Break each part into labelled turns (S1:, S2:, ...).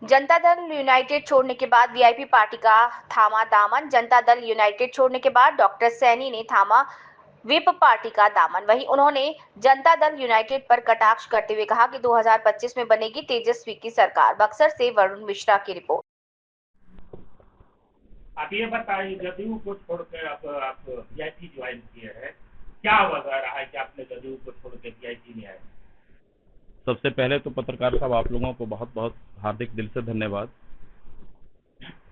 S1: Janata Dal United छोड़ने के बाद वीआईपी पार्टी का थामा दामन। जनता दल यूनाइटेड छोड़ने के बाद डॉक्टर सैनी ने थामा व्हिप पार्टी का दामन। वहीं उन्होंने जनता दल यूनाइटेड पर कटाक्ष करते हुए कहा कि 2025 में बनेगी तेजस्वी की सरकार। बक्सर से वरुण मिश्रा की रिपोर्ट।
S2: आप ये बताइए, जदयू को छोड़कर आप वीआईपी ज्वाइन किए हैं, क्या वजह रहा है कि आपने जदयू को छोड़कर वीआईपी में आए?
S3: सबसे पहले तो पत्रकार साहब आप लोगों को बहुत बहुत हार्दिक दिल से धन्यवाद।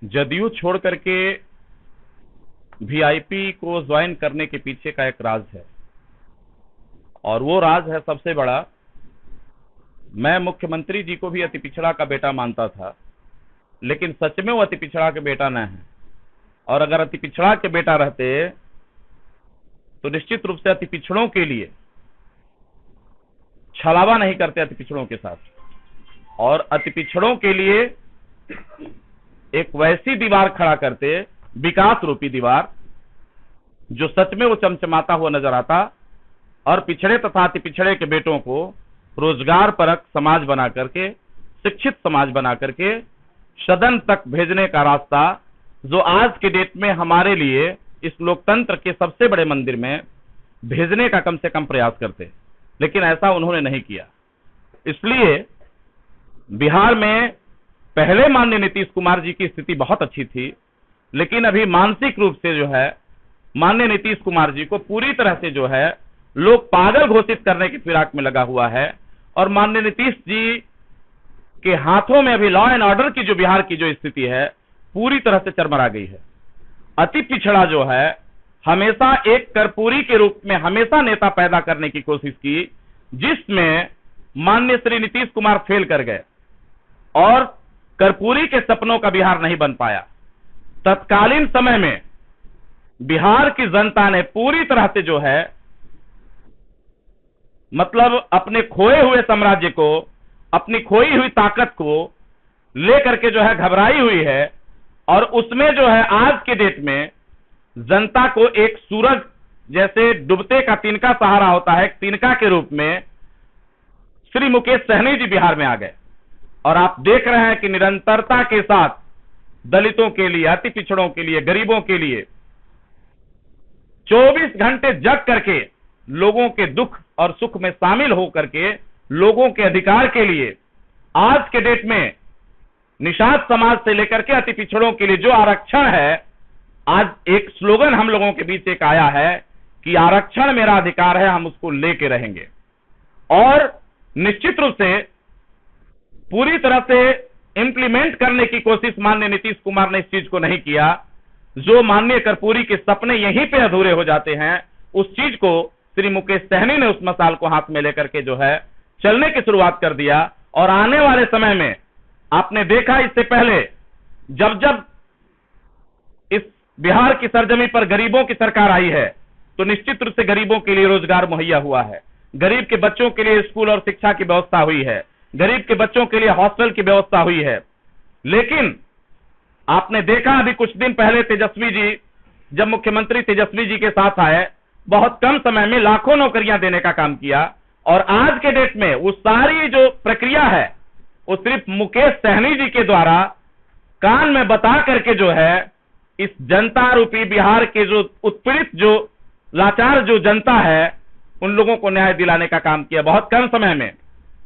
S3: जदयू छोड़ करके वीआईपी को ज्वाइन करने के पीछे का एक राज है, और वो राज है सबसे बड़ा। मैं मुख्यमंत्री जी को भी अति पिछड़ा का बेटा मानता था, लेकिन सच में वो अति पिछड़ा के बेटा न है। और अगर अति पिछड़ा के बेटा रहते तो निश्चित रूप से अति पिछड़ों के लिए छलावा नहीं करते अति पिछड़ों के साथ, और अति पिछड़ों के लिए एक वैसी दीवार खड़ा करते, विकास रूपी दीवार, जो सच में वो चमचमाता हुआ नजर आता, और पिछड़े तथा अति पिछड़े के बेटों को रोजगार परक समाज बना करके, शिक्षित समाज बना करके सदन तक भेजने का रास्ता, जो आज के डेट में हमारे लिए इस लोकतंत्र के सबसे बड़े मंदिर में भेजने का कम से कम प्रयास करते, लेकिन ऐसा उन्होंने नहीं किया। इसलिए बिहार में पहले माननीय नीतीश कुमार जी की स्थिति बहुत अच्छी थी, लेकिन अभी मानसिक रूप से जो है माननीय नीतीश कुमार जी को पूरी तरह से जो है लोग पागल घोषित करने की फिराक में लगा हुआ है। और माननीय नीतीश जी के हाथों में अभी लॉ एंड ऑर्डर की जो बिहार की जो स्थिति है पूरी तरह से चरमरा गई है। अति पिछड़ा जो है हमेशा एक कर्पूरी के रूप में हमेशा नेता पैदा करने की कोशिश की, जिसमें माननीय श्री नीतीश कुमार फेल कर गए और कर्पूरी के सपनों का बिहार नहीं बन पाया। तत्कालीन समय में बिहार की जनता ने पूरी तरह से जो है मतलब अपने खोए हुए साम्राज्य को, अपनी खोई हुई ताकत को लेकर के जो है घबराई हुई है, और उसमें जो है आज के डेट में जनता को एक सूरज जैसे डूबते का तिनका सहारा होता है, एक तिनका के रूप में श्री मुकेश सहनी जी बिहार में आ गए। और आप देख रहे हैं कि निरंतरता के साथ दलितों के लिए, अति पिछड़ों के लिए, गरीबों के लिए 24 घंटे जग करके लोगों के दुख और सुख में शामिल होकर के लोगों के अधिकार के लिए आज के डेट में निषाद समाज से लेकर के अति पिछड़ों के लिए जो आरक्षण है, आज एक स्लोगन हम लोगों के बीच एक आया है कि आरक्षण मेरा अधिकार है, हम उसको लेके रहेंगे। और निश्चित रूप से पूरी तरह से इंप्लीमेंट करने की कोशिश माननीय नीतीश कुमार ने इस चीज को नहीं किया। जो माननीय कर्पूरी के सपने यहीं पे अधूरे हो जाते हैं, उस चीज को श्री मुकेश सहनी ने उस मसाल को हाथ में लेकर के जो है चलने की शुरुआत कर दिया। और आने वाले समय में आपने देखा, इससे पहले जब जब इस बिहार की सरजमी पर गरीबों की सरकार आई है, तो निश्चित रूप से गरीबों के लिए रोजगार मुहैया हुआ है, गरीब के बच्चों के लिए स्कूल और शिक्षा की व्यवस्था हुई है, गरीब के बच्चों के लिए हॉस्टल की व्यवस्था हुई है। लेकिन आपने देखा अभी कुछ दिन पहले तेजस्वी जी, जब मुख्यमंत्री तेजस्वी जी के साथ आए, बहुत कम समय में लाखों नौकरियां देने का काम किया। और आज के डेट में वो सारी जो प्रक्रिया है वो सिर्फ मुकेश सहनी जी के द्वारा कान में बता करके जो है इस जनता रूपी बिहार के जो उत्पीड़ित, जो लाचार जो जनता है, उन लोगों को न्याय दिलाने का काम किया बहुत कम समय में।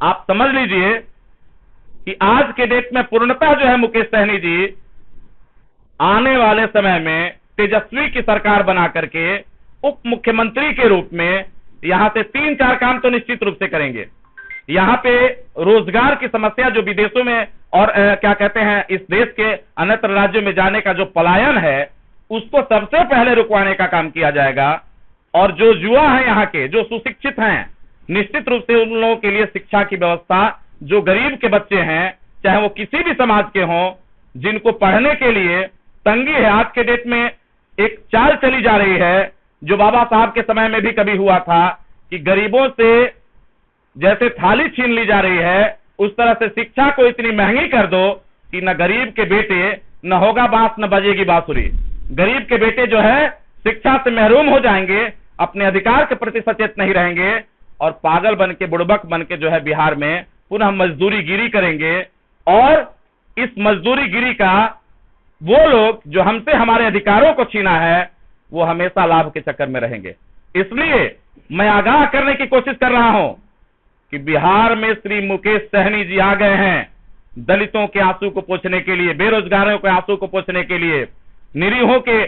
S3: आप समझ लीजिए कि आज के डेट में पूर्णतः जो है मुकेश सहनी जी आने वाले समय में तेजस्वी की सरकार बना करके उप मुख्यमंत्री के रूप में यहां से 3-4 काम तो निश्चित रूप से करेंगे। यहां पे रोजगार की समस्या जो विदेशों में और क्या कहते हैं इस देश के अन्यत्र राज्यों में जाने का जो पलायन है, उसको सबसे पहले रुकवाने का काम किया जाएगा। और जो युवा है यहाँ के, जो सुशिक्षित हैं, निश्चित रूप से उन लोगों के लिए शिक्षा की व्यवस्था, जो गरीब के बच्चे हैं चाहे वो किसी भी समाज के हों, जिनको पढ़ने के लिए तंगी है, आज के डेट में एक चाल चली जा रही है जो बाबा साहब के समय में भी कभी हुआ था कि गरीबों से जैसे थाली छीन ली जा रही है, उस तरह से शिक्षा को इतनी महंगी कर दो कि न गरीब के बेटे न होगा बांस न बजेगी बांसुरी। गरीब के बेटे जो है शिक्षा से महरूम हो जाएंगे, अपने अधिकार के प्रति सचेत नहीं रहेंगे और पागल बन के, बुड़बक बन के जो है बिहार में पुनः मजदूरी गिरी करेंगे। और इस मजदूरी गिरी का वो लोग जो हमसे हमारे अधिकारों को छीना है, वो हमेशा लाभ के चक्कर में रहेंगे। इसलिए मैं आगाह करने की कोशिश कर रहा हूं कि बिहार में श्री मुकेश सहनी जी आ गए हैं दलितों के आंसू को पोंछने के लिए, बेरोजगारों के आंसू को पोंछने के लिए, निरीहों के